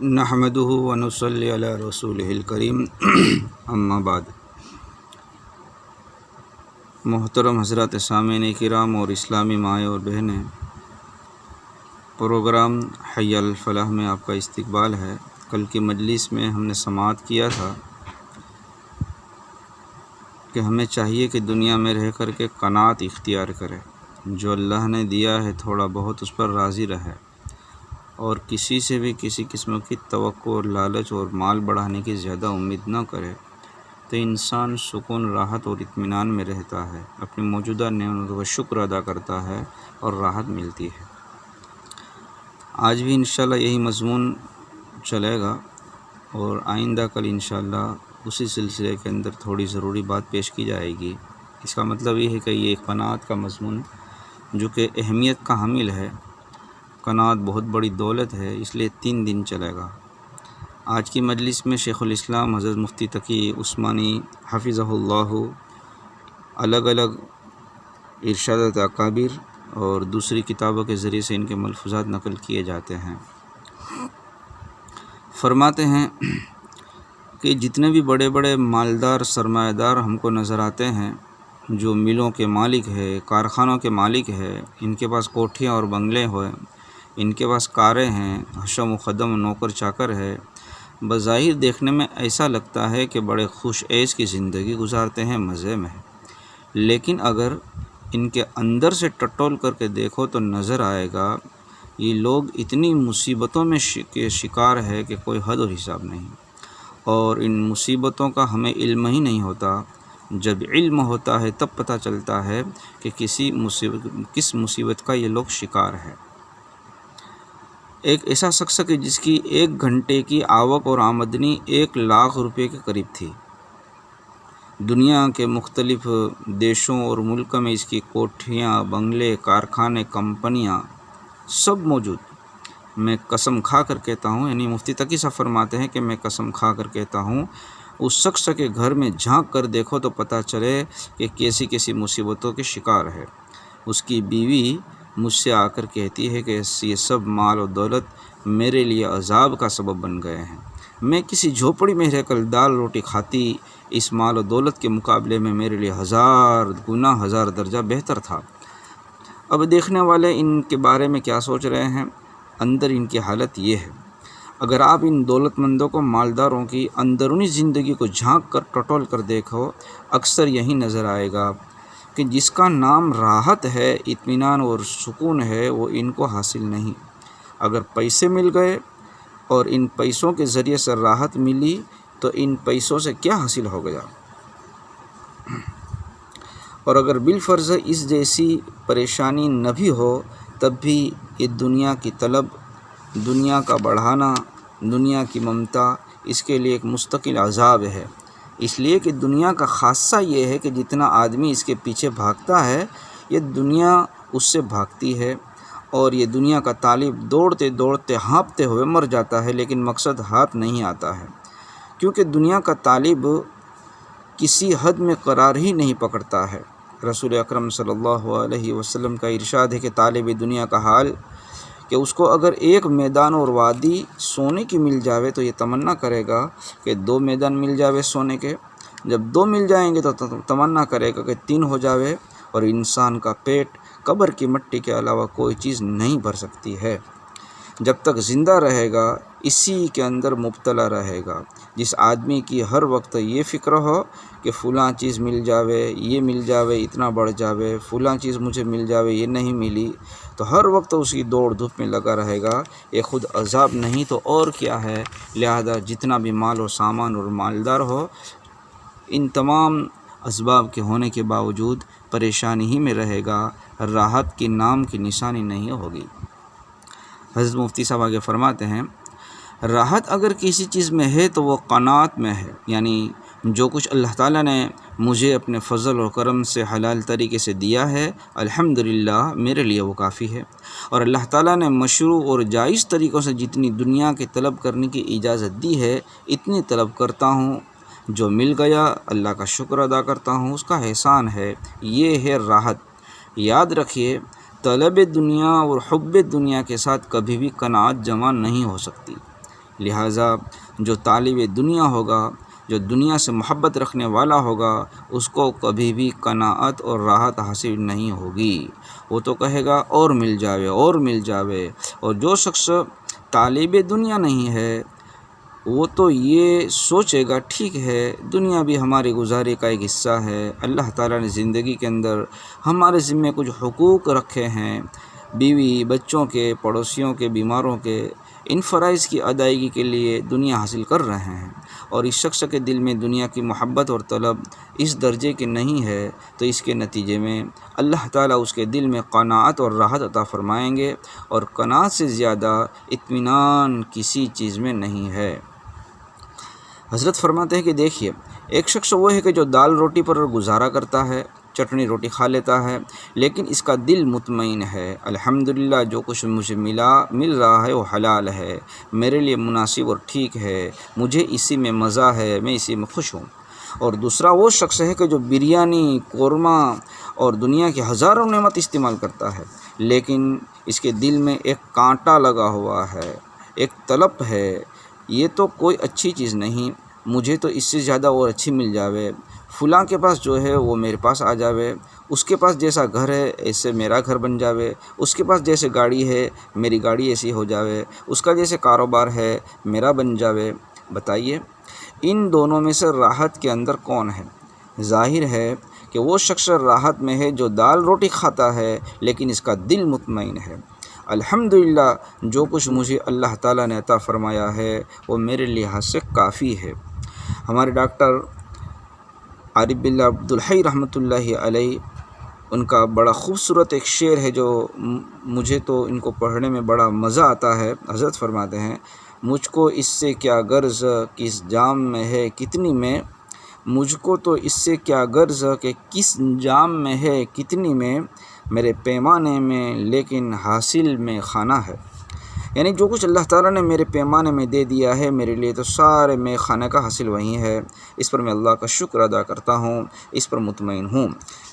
نحمدہ ونصلی علی رسولہ الکریم اما بعد۔ محترم حضرات سامعین کرام اور اسلامی مائیں اور بہنیں، پروگرام حی الفلاح میں آپ کا استقبال ہے۔ کل کی مجلس میں ہم نے سماعت کیا تھا کہ ہمیں چاہیے کہ دنیا میں رہ کر کے قناعت اختیار کرے، جو اللہ نے دیا ہے تھوڑا بہت اس پر راضی رہے، اور کسی سے بھی کسی قسم کی توقع اور لالچ اور مال بڑھانے کی زیادہ امید نہ کرے، تو انسان سکون، راحت اور اطمینان میں رہتا ہے، اپنی موجودہ نعمتوں کا شکر ادا کرتا ہے اور راحت ملتی ہے۔ آج بھی انشاءاللہ یہی مضمون چلے گا، اور آئندہ کل انشاءاللہ اسی سلسلے کے اندر تھوڑی ضروری بات پیش کی جائے گی۔ اس کا مطلب یہ ہے کہ یہ قناعت کا مضمون جو کہ اہمیت کا حامل ہے، قناعت بہت بڑی دولت ہے، اس لیے 3 دن چلے گا۔ آج کی مجلس میں شیخ الاسلام حضرت مفتی تقی عثمانی حفظہ اللہ الگ الگ ارشادات اکابر اور دوسری کتابوں کے ذریعے سے ان کے ملفوظات نقل کیے جاتے ہیں۔ فرماتے ہیں کہ جتنے بھی بڑے بڑے مالدار سرمایہ دار ہم کو نظر آتے ہیں، جو ملوں کے مالک ہے، کارخانوں کے مالک ہے، ان کے پاس کوٹھیاں اور بنگلے ہوئے، ان کے پاس کاریں ہیں، حشم و خدم نوکر چاکر ہے، بظاہر دیکھنے میں ایسا لگتا ہے کہ بڑے خوش عیش کی زندگی گزارتے ہیں، مزے میں ہے، لیکن اگر ان کے اندر سے ٹٹول کر کے دیکھو تو نظر آئے گا یہ لوگ اتنی مصیبتوں میں شکار ہے کہ کوئی حد اور حساب نہیں، اور ان مصیبتوں کا ہمیں علم ہی نہیں ہوتا۔ جب علم ہوتا ہے تب پتہ چلتا ہے کہ کس مصیبت کا یہ لوگ شکار ہے۔ ایک ایسا شخص کہ جس کی 1 گھنٹے کی آوک اور آمدنی 1 لاکھ روپے کے قریب تھی، دنیا کے مختلف دیشوں اور ملک میں اس کی کوٹھیاں، بنگلے، کارخانے، کمپنیاں سب موجود۔ میں قسم کھا کر کہتا ہوں، یعنی مفتی تقی صاحب فرماتے ہیں کہ میں قسم کھا کر کہتا ہوں، اس شخص کے گھر میں جھانک کر دیکھو تو پتہ چلے کہ کیسی کیسی مصیبتوں کے شکار ہے۔ اس کی بیوی مجھ سے آ کر کہتی ہے کہ یہ سب مال و دولت میرے لیے عذاب کا سبب بن گئے ہیں، میں کسی جھوپڑی میں رہ کر دال روٹی کھاتی، اس مال و دولت کے مقابلے میں میرے لیے 1000 گنا 1000 درجہ بہتر تھا۔ اب دیکھنے والے ان کے بارے میں کیا سوچ رہے ہیں؟ اندر ان کی حالت یہ ہے۔ اگر آپ ان دولت مندوں کو، مالداروں کی اندرونی زندگی کو جھانک کر ٹٹول کر دیکھو، اکثر یہی نظر آئے گا کہ جس کا نام راحت ہے، اطمینان اور سکون ہے، وہ ان کو حاصل نہیں۔ اگر پیسے مل گئے اور ان پیسوں کے ذریعے سے راحت ملی تو ان پیسوں سے کیا حاصل ہو گیا؟ اور اگر بالفرض اس جیسی پریشانی نہ بھی ہو تب بھی یہ دنیا کی طلب، دنیا کا بڑھانا، دنیا کی ممتا اس کے لیے ایک مستقل عذاب ہے۔ اس لیے کہ دنیا کا خاصہ یہ ہے کہ جتنا آدمی اس کے پیچھے بھاگتا ہے، یہ دنیا اس سے بھاگتی ہے، اور یہ دنیا کا طالب دوڑتے دوڑتے ہانپتے ہوئے مر جاتا ہے، لیکن مقصد ہاتھ نہیں آتا ہے، کیونکہ دنیا کا طالب کسی حد میں قرار ہی نہیں پکڑتا ہے۔ رسول اکرم صلی اللہ علیہ وسلم کا ارشاد ہے کہ طالب دنیا کا حال کہ اس کو اگر 1 میدان اور وادی سونے کی مل جاوے تو یہ تمنا کرے گا کہ 2 میدان مل جاوے سونے کے، جب 2 مل جائیں گے تو تمنا کرے گا کہ 3 ہو جاوے، اور انسان کا پیٹ قبر کی مٹی کے علاوہ کوئی چیز نہیں بھر سکتی ہے۔ جب تک زندہ رہے گا اسی کے اندر مبتلا رہے گا۔ جس آدمی کی ہر وقت یہ فکر ہو کہ فلاں چیز مل جاوے، یہ مل جاوے، اتنا بڑھ جاوے، فلاں چیز مجھے مل جاوے، یہ نہیں ملی، تو ہر وقت اس کی دوڑ دھوپ میں لگا رہے گا، یہ خود عذاب نہیں تو اور کیا ہے۔ لہذا جتنا بھی مال و سامان اور مالدار ہو، ان تمام اسباب کے ہونے کے باوجود پریشانی ہی میں رہے گا، راحت کی نام کی نشانی نہیں ہوگی۔ حضرت مفتی صاحب آگے فرماتے ہیں، راحت اگر کسی چیز میں ہے تو وہ قناعت میں ہے، یعنی جو کچھ اللہ تعالیٰ نے مجھے اپنے فضل اور کرم سے حلال طریقے سے دیا ہے، الحمدللہ میرے لیے وہ کافی ہے، اور اللہ تعالیٰ نے مشروع اور جائز طریقوں سے جتنی دنیا کی طلب کرنے کی اجازت دی ہے، اتنی طلب کرتا ہوں، جو مل گیا اللہ کا شکر ادا کرتا ہوں، اس کا احسان ہے، یہ ہے راحت۔ یاد رکھیے طلب دنیا اور حب دنیا کے ساتھ کبھی بھی قناعت جمع نہیں ہو سکتی، لہٰذا جو طالب دنیا ہوگا، جو دنیا سے محبت رکھنے والا ہوگا، اس کو کبھی بھی قناعت اور راحت حاصل نہیں ہوگی، وہ تو کہے گا اور مل جاوے اور مل جاوے۔ اور جو شخص طالب دنیا نہیں ہے وہ تو یہ سوچے گا ٹھیک ہے دنیا بھی ہمارے گزارے کا ایک حصہ ہے، اللہ تعالیٰ نے زندگی کے اندر ہمارے ذمے کچھ حقوق رکھے ہیں، بیوی بچوں کے، پڑوسیوں کے، بیماروں کے، ان فرائض کی ادائیگی کے لیے دنیا حاصل کر رہے ہیں، اور اس شخص کے دل میں دنیا کی محبت اور طلب اس درجے کے نہیں ہے تو اس کے نتیجے میں اللہ تعالیٰ اس کے دل میں قناعت اور راحت عطا فرمائیں گے، اور قناعت سے زیادہ اطمینان کسی چیز میں نہیں ہے۔ حضرت فرماتے ہیں کہ دیکھیے ایک شخص وہ ہے کہ جو دال روٹی پر گزارا کرتا ہے، چٹنی روٹی کھا لیتا ہے، لیکن اس کا دل مطمئن ہے، الحمدللہ جو کچھ مجھے مل رہا ہے وہ حلال ہے، میرے لیے مناسب اور ٹھیک ہے، مجھے اسی میں مزہ ہے، میں اسی میں خوش ہوں۔ اور دوسرا وہ شخص ہے کہ جو بریانی، قورمہ اور دنیا کی ہزاروں نعمت استعمال کرتا ہے، لیکن اس کے دل میں ایک کانٹا لگا ہوا ہے، ایک طلب ہے، یہ تو کوئی اچھی چیز نہیں، مجھے تو اس سے زیادہ اور اچھی مل جاوے، فلاں کے پاس جو ہے وہ میرے پاس آ جاوے، اس کے پاس جیسا گھر ہے ایسے میرا گھر بن جاوے، اس کے پاس جیسے گاڑی ہے میری گاڑی ایسی ہو جاوے، اس کا جیسے کاروبار ہے میرا بن جاوے۔ بتائیے ان دونوں میں سے راحت کے اندر کون ہے؟ ظاہر ہے کہ وہ شخص راحت میں ہے جو دال روٹی کھاتا ہے لیکن اس کا دل مطمئن ہے، الحمدللہ جو کچھ مجھے اللہ تعالیٰ نے عطا فرمایا ہے وہ میرے لحاظ سے کافی ہے۔ ہمارے ڈاکٹر عارف باللہ عبدالحی رحمۃ اللہ علیہ، ان کا بڑا خوبصورت ایک شعر ہے جو مجھے تو ان کو پڑھنے میں بڑا مزہ آتا ہے۔ حضرت فرماتے ہیں مجھ کو اس سے کیا غرض کس جام میں ہے کتنی میں، مجھ کو تو اس سے کیا غرض کہ کس جام میں ہے کتنی میں، میرے پیمانے میں لیکن حاصل میں خانہ ہے۔ یعنی جو کچھ اللہ تعالیٰ نے میرے پیمانے میں دے دیا ہے میرے لیے تو سارے میں خانہ کا حاصل وہی ہے، اس پر میں اللہ کا شکر ادا کرتا ہوں، اس پر مطمئن ہوں۔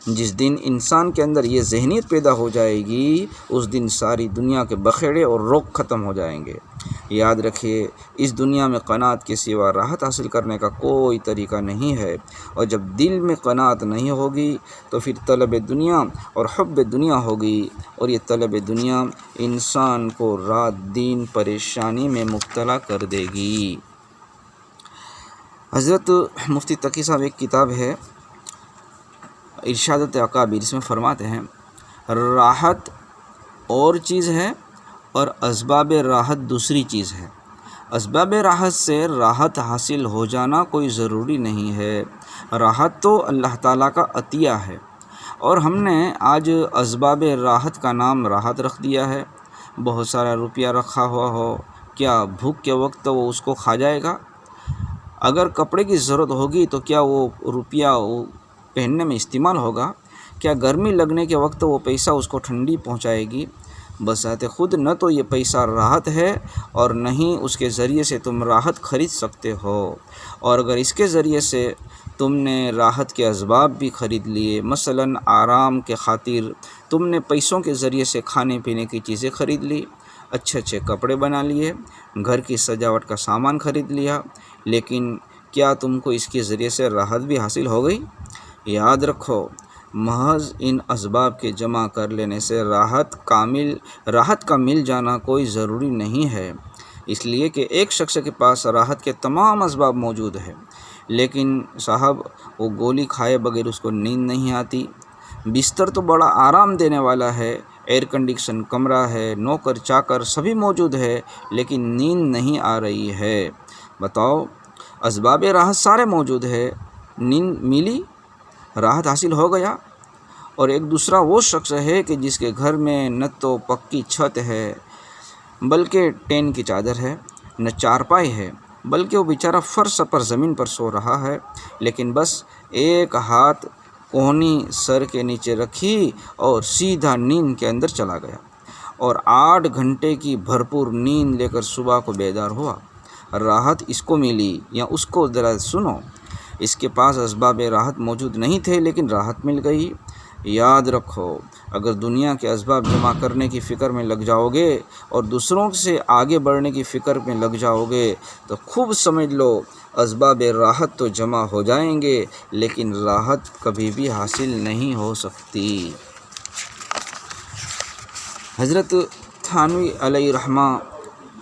جس دن انسان کے اندر یہ ذہنیت پیدا ہو جائے گی اس دن ساری دنیا کے بخیڑے اور روگ ختم ہو جائیں گے۔ یاد رکھیے اس دنیا میں قناعت کے سوا راحت حاصل کرنے کا کوئی طریقہ نہیں ہے، اور جب دل میں قناعت نہیں ہوگی تو پھر طلب دنیا اور حب دنیا ہوگی، اور یہ طلب دنیا انسان کو رات دن پریشانی میں مبتلا کر دے گی۔ حضرت مفتی تقی صاحب ایک کتاب ہے ارشادات اکابر، اس میں فرماتے ہیں راحت اور چیز ہے اور اسباب راحت دوسری چیز ہے، اسباب راحت سے راحت حاصل ہو جانا کوئی ضروری نہیں ہے، راحت تو اللہ تعالیٰ کا عطیہ ہے، اور ہم نے آج اسباب راحت کا نام راحت رکھ دیا ہے۔ بہت سارا روپیہ رکھا ہوا ہو، کیا بھوک کے وقت وہ اس کو کھا جائے گا؟ اگر کپڑے کی ضرورت ہوگی تو کیا وہ روپیہ پہننے میں استعمال ہوگا؟ کیا گرمی لگنے کے وقت وہ پیسہ اس کو ٹھنڈی پہنچائے گی؟ بذات خود نہ تو یہ پیسہ راحت ہے اور نہ ہی اس کے ذریعے سے تم راحت خرید سکتے ہو، اور اگر اس کے ذریعے سے تم نے راحت کے اسباب بھی خرید لیے، مثلاً آرام کے خاطر تم نے پیسوں کے ذریعے سے کھانے پینے کی چیزیں خرید لی، اچھے اچھے کپڑے بنا لیے، گھر کی سجاوٹ کا سامان خرید لیا، لیکن کیا تم کو اس کے ذریعے سے راحت بھی حاصل ہو گئی؟ یاد رکھو محض ان اسباب کے جمع کر لینے سے راحت کا مل جانا کوئی ضروری نہیں ہے، اس لیے کہ ایک شخص کے پاس راحت کے تمام اسباب موجود ہیں لیکن صاحب وہ گولی کھائے بغیر اس کو نیند نہیں آتی، بستر تو بڑا آرام دینے والا ہے، ایئر کنڈیشن کمرہ ہے، نوکر چاکر سبھی موجود ہے لیکن نیند نہیں آ رہی ہے۔ بتاؤ اسباب راحت سارے موجود ہے، نیند ملی، راحت حاصل ہو گیا؟ اور ایک دوسرا وہ شخص ہے کہ جس کے گھر میں نہ تو پکی چھت ہے بلکہ ٹین کی چادر ہے، نہ چارپائی ہے بلکہ وہ بیچارہ فرش پر زمین پر سو رہا ہے، لیکن بس ایک ہاتھ کوہنی سر کے نیچے رکھی اور سیدھا نیند کے اندر چلا گیا، اور 8 گھنٹے کی بھرپور نیند لے کر صبح کو بیدار ہوا۔ راحت اس کو ملی یا اس کو ذرا سنو، اس کے پاس اسباب راحت موجود نہیں تھے لیکن راحت مل گئی۔ یاد رکھو اگر دنیا کے اسباب جمع کرنے کی فکر میں لگ جاؤ گے اور دوسروں سے آگے بڑھنے کی فکر میں لگ جاؤ گے تو خوب سمجھ لو اسباب راحت تو جمع ہو جائیں گے لیکن راحت کبھی بھی حاصل نہیں ہو سکتی۔ حضرت تھانوی علیہ رحمہ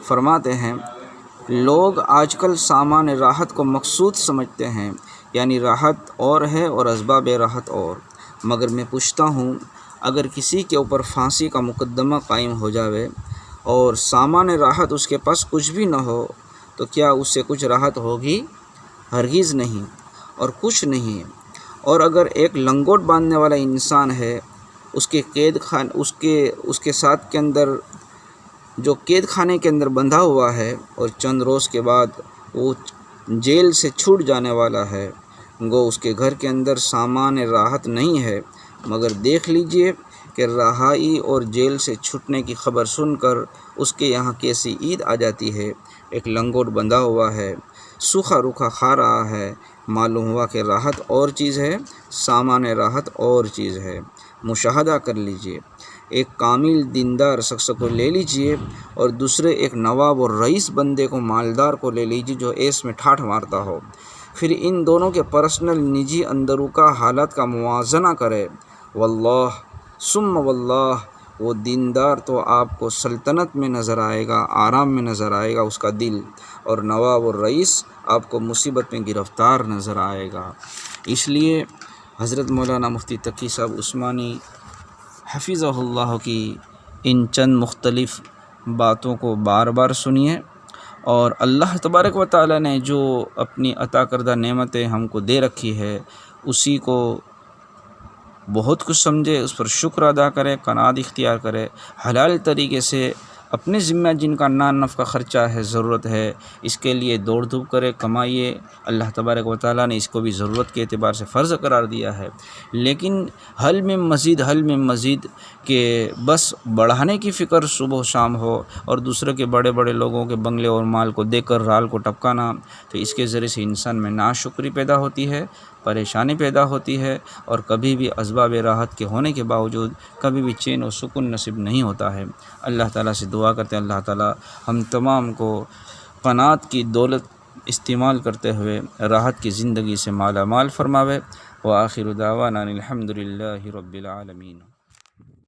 فرماتے ہیں لوگ آج کل سامان راحت کو مقصود سمجھتے ہیں، یعنی راحت اور ہے اور اسباب راحت اور، مگر میں پوچھتا ہوں اگر کسی کے اوپر پھانسی کا مقدمہ قائم ہو جاوے اور سامان راحت اس کے پاس کچھ بھی نہ ہو تو کیا اس سے کچھ راحت ہوگی؟ ہرگز نہیں اور کچھ نہیں۔ اور اگر ایک لنگوٹ باندھنے والا انسان ہے، اس کے ساتھ کے اندر جو قید خانے کے اندر بندھا ہوا ہے اور چند روز کے بعد وہ جیل سے چھوٹ جانے والا ہے، گو اس کے گھر کے اندر سامان راحت نہیں ہے، مگر دیکھ لیجئے کہ رہائی اور جیل سے چھوٹنے کی خبر سن کر اس کے یہاں کیسی عید آ جاتی ہے۔ ایک لنگوٹ بندھا ہوا ہے، سوکھا روکھا کھا رہا ہے، معلوم ہوا کہ راحت اور چیز ہے، سامان راحت اور چیز ہے۔ مشاہدہ کر لیجئے، ایک کامل دیندار شخص کو لے لیجئے اور دوسرے ایک نواب اور رئیس بندے کو، مالدار کو لے لیجئے جو ایس میں ٹھاٹھ مارتا ہو، پھر ان دونوں کے پرسنل نجی اندروں کا حالات کا موازنہ کرے، واللہ ثم واللہ وہ دیندار تو آپ کو سلطنت میں نظر آئے گا، آرام میں نظر آئے گا اس کا دل، اور نواب اور رئیس آپ کو مصیبت میں گرفتار نظر آئے گا۔ اس لیے حضرت مولانا مفتی تقی صاحب عثمانی حفظہ اللہ کی ان چند مختلف باتوں کو بار بار سنیے، اور اللہ تبارک و تعالی نے جو اپنی عطا کردہ نعمتیں ہم کو دے رکھی ہے اسی کو بہت کچھ سمجھے، اس پر شکر ادا کرے، قناعت اختیار کرے، حلال طریقے سے اپنے ذمہ جن کا نان نفع خرچہ ہے، ضرورت ہے، اس کے لیے دوڑ دھوپ کرے، کمائیے۔ اللہ تبارک و تعالیٰ نے اس کو بھی ضرورت کے اعتبار سے فرض قرار دیا ہے، لیکن حل میں مزید کہ بس بڑھانے کی فکر صبح و شام ہو اور دوسرے کے بڑے بڑے لوگوں کے بنگلے اور مال کو دیکھ کر رال کو ٹپکانا، تو اس کے ذریعے سے انسان میں ناشکری پیدا ہوتی ہے، پریشانی پیدا ہوتی ہے، اور کبھی بھی اسباب راحت کے ہونے کے باوجود کبھی بھی چین و سکون نصیب نہیں ہوتا ہے۔ اللہ تعالیٰ سے دعا کرتے ہیں اللہ تعالیٰ ہم تمام کو قناعت کی دولت استعمال کرتے ہوئے راحت کی زندگی سے مالا مال فرماوے۔ وآخر دعوانا الحمد للہ رب العالمین۔